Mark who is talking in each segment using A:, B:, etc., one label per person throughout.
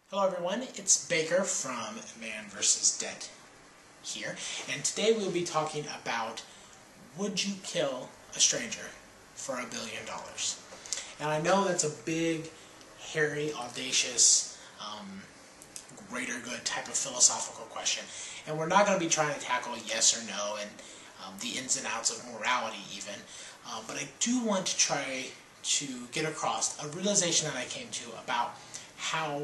A: Hello everyone, it's Baker from Man vs. Debt here, and today we'll be talking about would you kill a stranger for $1 billion? And I know that's a big, hairy, audacious, greater good type of philosophical question, and we're not going to be trying to tackle yes or no and the ins and outs of morality even, but I do want to try to get across a realization that I came to about how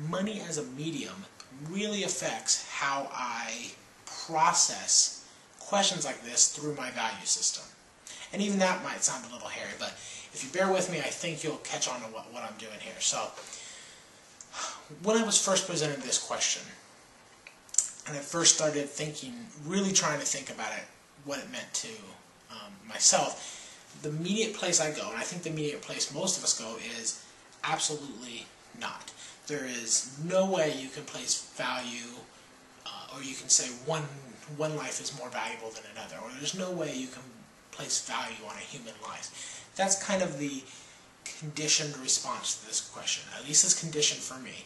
A: money as a medium really affects how I process questions like this through my value system. And even that might sound a little hairy, but if you bear with me, I think you'll catch on to what I'm doing here. So, when I was first presented this question, and I first started thinking, really trying to think about it, what it meant to myself, the immediate place I go, and I think the immediate place most of us go, is absolutely not. There is no way you can place value, or you can say one life is more valuable than another, or there's no way you can place value on a human life. That's kind of the conditioned response to this question. At least it's conditioned for me.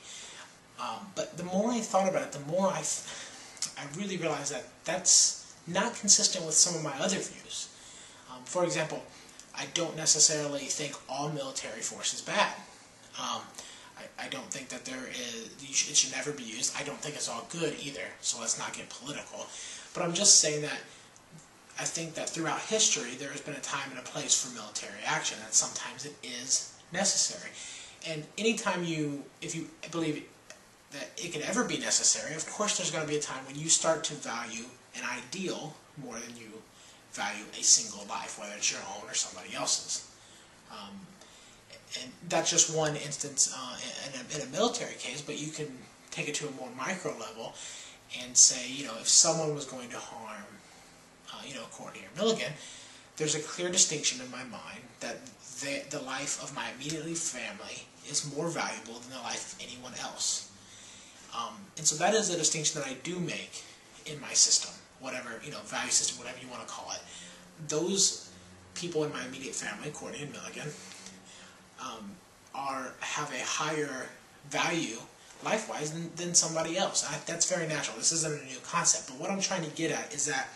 A: But the more I thought about it, the more I really realized that that's not consistent with some of my other views. For example, I don't necessarily think all military force is bad. I don't think that it should never be used. I don't think it's all good either, so let's not get political. But I'm just saying that I think that throughout history there has been a time and a place for military action, and sometimes it is necessary. And anytime if you believe that it can ever be necessary, of course there's going to be a time when you start to value an ideal more than you value a single life, whether it's your own or somebody else's. And that's just one instance in a military case, but you can take it to a more micro level and say, if someone was going to harm, Courtney or Milligan, there's a clear distinction in my mind that the life of my immediate family is more valuable than the life of anyone else. And so that is a distinction that I do make in my system, whatever, value system, whatever you want to call it. Those people in my immediate family, Courtney and Milligan, have a higher value life-wise than somebody else. That's very natural. This isn't a new concept. But what I'm trying to get at is that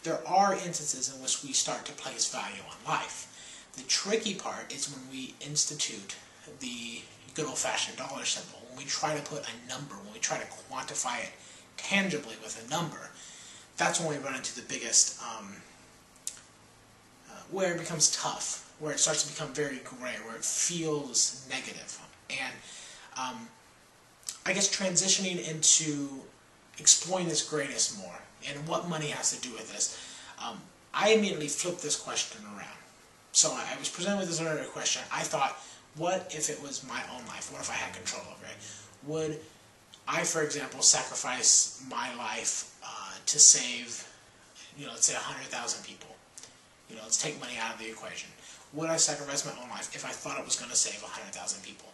A: there are instances in which we start to place value on life. The tricky part is when we institute the good old-fashioned dollar symbol, when we try to put a number, when we try to quantify it tangibly with a number. That's when we run into the biggest, where it becomes tough, where it starts to become very gray, where it feels negative. And I guess transitioning into exploring this grayness more and what money has to do with this, I immediately flipped this question around. So I was presented with this other question. I thought, what if it was my own life? What if I had control over it? Would I, for example, sacrifice my life to save, let's say 100,000 people? Let's take money out of the equation. Would I sacrifice my own life if I thought it was going to save 100,000 people?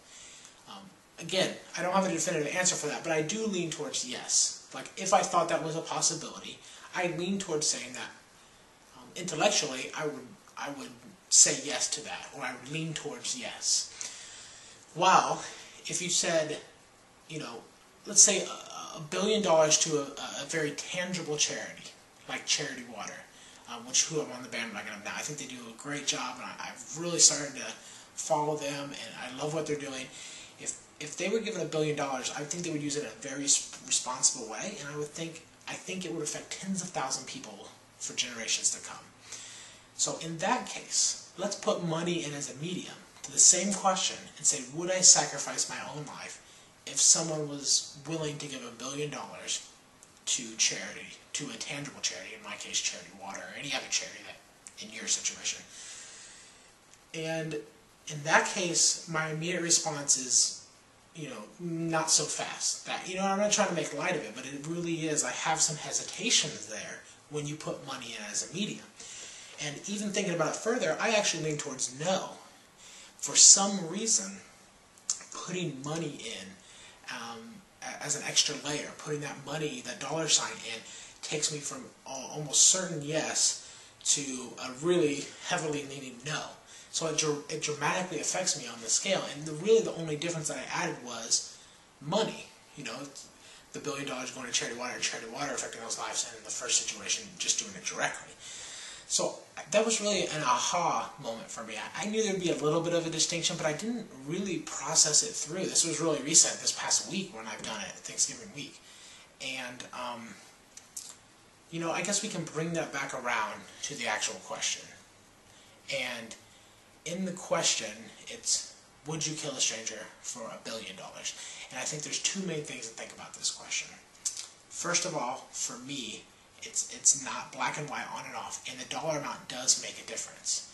A: Again, I don't have a definitive answer for that, but I do lean towards yes. Like, if I thought that was a possibility, I lean towards saying that intellectually I would say yes to that, or I would lean towards yes. While, if you said, let's say $1 billion to a very tangible charity, like Charity Water, who I'm on the bandwagon of now. I think they do a great job, and I've really started to follow them, and I love what they're doing. If they were given $1 billion, I think they would use it in a very responsible way, and I think it would affect tens of thousands of people for generations to come. So in that case, let's put money in as a medium to the same question and say, would I sacrifice my own life if someone was willing to give $1 billion to charity, to a tangible charity, in my case Charity Water, or any other charity that in your situation? And in that case, my immediate response is, not so fast. That, I'm not trying to make light of it, but it really is. I have some hesitations there when you put money in as a medium. And even thinking about it further, I actually lean towards no. For some reason, putting money in as an extra layer, putting that money, that dollar sign in, takes me from almost certain yes to a really heavily leaning no. So it dramatically affects me on the scale. And really the only difference that I added was money. You know, the $1 billion going to charity water affecting those lives, and in the first situation, just doing it directly. So that was really an aha moment for me. I knew there'd be a little bit of a distinction, but I didn't really process it through. This was really recent, this past week when I've done it, Thanksgiving week. And, you know, I guess we can bring that back around to the actual question. And in the question, it's, would you kill a stranger for $1 billion? And I think there's two main things to think about this question. First of all, for me, it's not black and white, on and off, and the dollar amount does make a difference.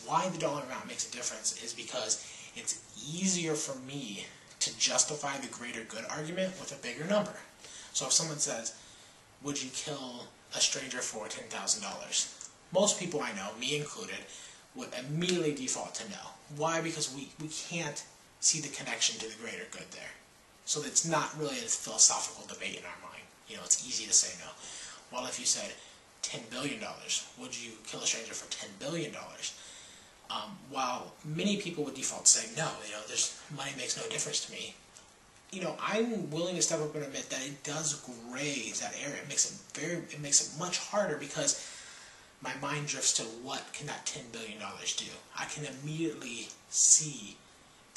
A: Why the dollar amount makes a difference is because it's easier for me to justify the greater good argument with a bigger number. So if someone says, would you kill a stranger for $10,000? Most people I know, me included, would immediately default to no. Why? Because we can't see the connection to the greater good there. So it's not really a philosophical debate in our mind. You know, it's easy to say no. Well, if you said $10 billion, would you kill a stranger for $10 billion? While many people would default to say no, you know, money makes no difference to me. You know, I'm willing to step up and admit that it does gray that area. It makes it much harder because my mind drifts to what can that $10 billion do? I can immediately see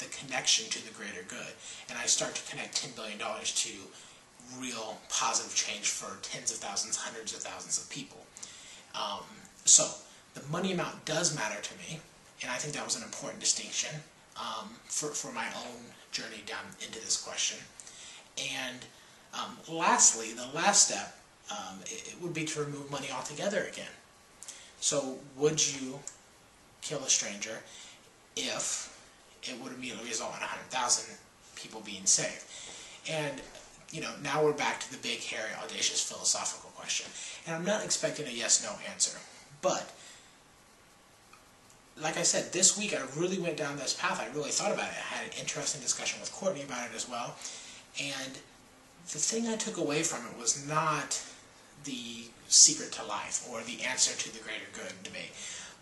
A: the connection to the greater good, and I start to connect $10 billion to real positive change for tens of thousands, hundreds of thousands of people. So the money amount does matter to me, and I think that was an important distinction for my own journey down into this question. And lastly, the last step, it would be to remove money altogether again. So would you kill a stranger if it would immediately result in 100,000 people being saved? And you know, now we're back to the big, hairy, audacious philosophical question. And I'm not expecting a yes-no answer. But, like I said, this week I really went down this path. I really thought about it. I had an interesting discussion with Courtney about it as well. And the thing I took away from it was not the secret to life or the answer to the greater good debate,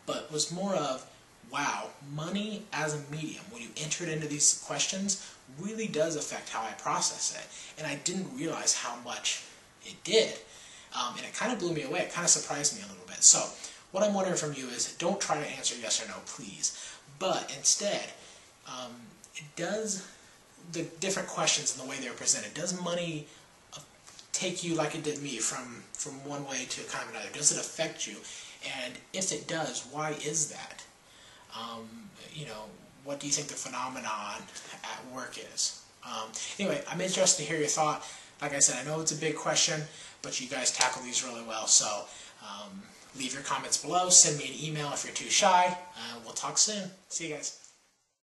A: but was more of, wow, money as a medium, when you enter it into these questions, really does affect how I process it. And I didn't realize how much it did. And it kind of blew me away. It kind of surprised me a little bit. So what I'm wondering from you is, don't try to answer yes or no, please. But instead, does the different questions and the way they're presented, does money take you like it did me from one way to kind of another? Does it affect you? And if it does, why is that? You know, what do you think the phenomenon at work is? Anyway, I'm interested to hear your thought. Like I said, I know it's a big question, but you guys tackle these really well. So leave your comments below. Send me an email if you're too shy. We'll talk soon. See you guys.